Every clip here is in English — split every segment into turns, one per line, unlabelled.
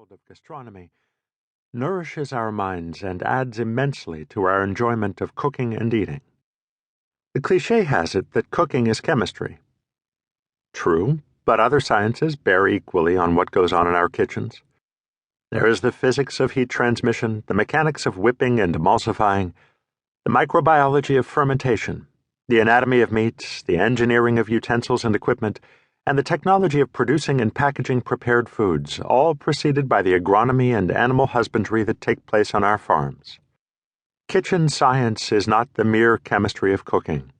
world of gastronomy nourishes our minds and adds immensely to our enjoyment of cooking and eating. The cliché has it that cooking is chemistry. True, but other sciences bear equally on what goes on in our kitchens. There is the physics of heat transmission, the mechanics of whipping and emulsifying, the microbiology of fermentation, the anatomy of meats, the engineering of utensils and equipment, and the technology of producing and packaging prepared foods, all preceded by the agronomy and animal husbandry that take place on our farms. Kitchen science is not the mere chemistry of cooking.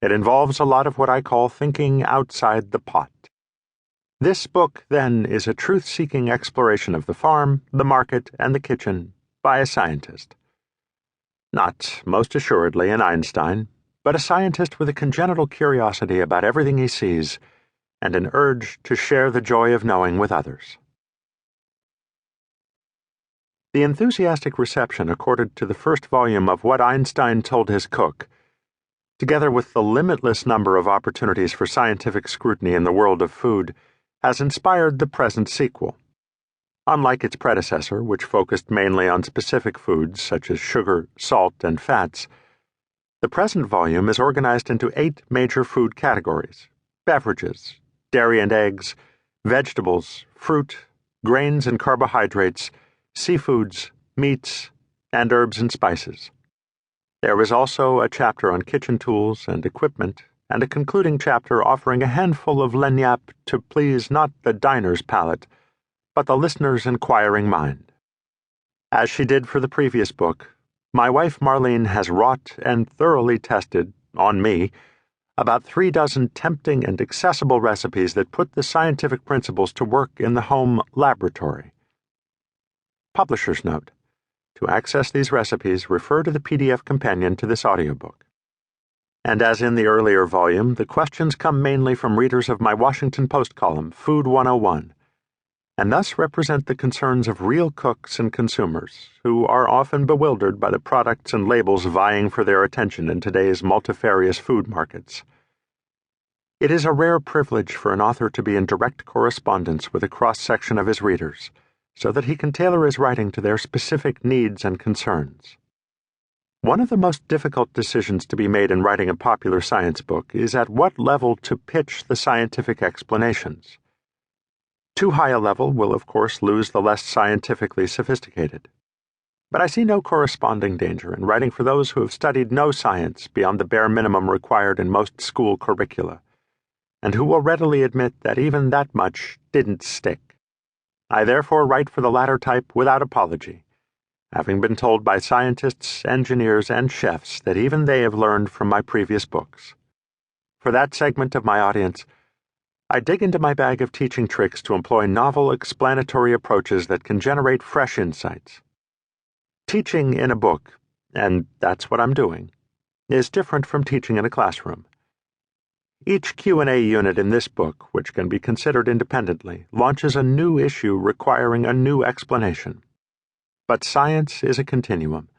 It involves a lot of what I call thinking outside the pot. This book, then, is a truth-seeking exploration of the farm, the market, and the kitchen by a scientist. Not, most assuredly, an Einstein, but a scientist with a congenital curiosity about everything he sees and an urge to share the joy of knowing with others. The enthusiastic reception accorded to the first volume of What Einstein Told His Cook, together with the limitless number of opportunities for scientific scrutiny in the world of food, has inspired the present sequel. Unlike its predecessor, which focused mainly on specific foods such as sugar, salt, and fats, the present volume is organized into 8 major food categories: beverages, dairy and eggs, vegetables, fruit, grains and carbohydrates, seafoods, meats, and herbs and spices. There is also a chapter on kitchen tools and equipment, and a concluding chapter offering a handful of lagniappe to please not the diner's palate, but the listener's inquiring mind. As she did for the previous book, my wife Marlene has wrought and thoroughly tested, on me, about 3 dozen tempting and accessible recipes that put the scientific principles to work in the home laboratory. Publisher's note: to access these recipes, refer to the PDF companion to this audiobook. And as in the earlier volume, the questions come mainly from readers of my Washington Post column, Food 101, and thus represent the concerns of real cooks and consumers, who are often bewildered by the products and labels vying for their attention in today's multifarious food markets. It is a rare privilege for an author to be in direct correspondence with a cross-section of his readers, so that he can tailor his writing to their specific needs and concerns. One of the most difficult decisions to be made in writing a popular science book is at what level to pitch the scientific explanations. Too high a level will, of course, lose the less scientifically sophisticated. But I see no corresponding danger in writing for those who have studied no science beyond the bare minimum required in most school curricula, and who will readily admit that even that much didn't stick. I therefore write for the latter type without apology, having been told by scientists, engineers, and chefs that even they have learned from my previous books. For that segment of my audience, I dig into my bag of teaching tricks to employ novel explanatory approaches that can generate fresh insights. Teaching in a book, and that's what I'm doing, is different from teaching in a classroom. Each Q&A unit in this book, which can be considered independently, launches a new issue requiring a new explanation. But science is a continuum.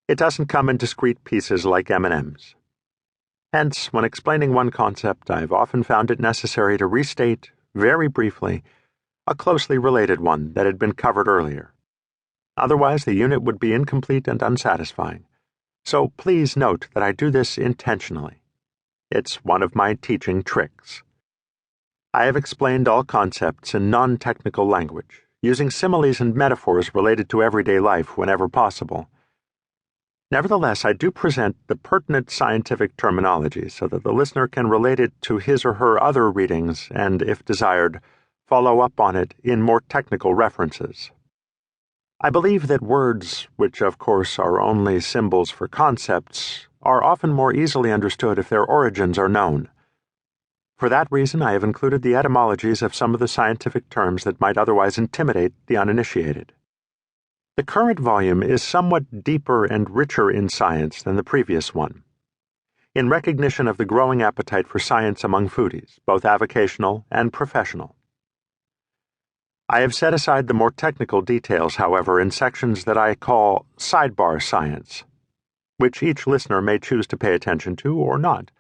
It doesn't come in discrete pieces like M&Ms. Hence, when explaining one concept, I've often found it necessary to restate, very briefly, a closely related one that had been covered earlier. Otherwise, the unit would be incomplete and unsatisfying. So please note that I do this intentionally. It's one of my teaching tricks. I have explained all concepts in non-technical language, using similes and metaphors related to everyday life whenever possible. Nevertheless, I do present the pertinent scientific terminology so that the listener can relate it to his or her other readings and, if desired, follow up on it in more technical references. I believe that words, which of course are only symbols for concepts, are often more easily understood if their origins are known. For that reason, I have included the etymologies of some of the scientific terms that might otherwise intimidate the uninitiated. The current volume is somewhat deeper and richer in science than the previous one, in recognition of the growing appetite for science among foodies, both avocational and professional. I have set aside the more technical details, however, in sections that I call Sidebar Science, which each listener may choose to pay attention to or not,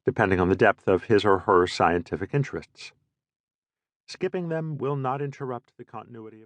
depending on the depth of his or her scientific interests. Skipping them will not interrupt the continuity of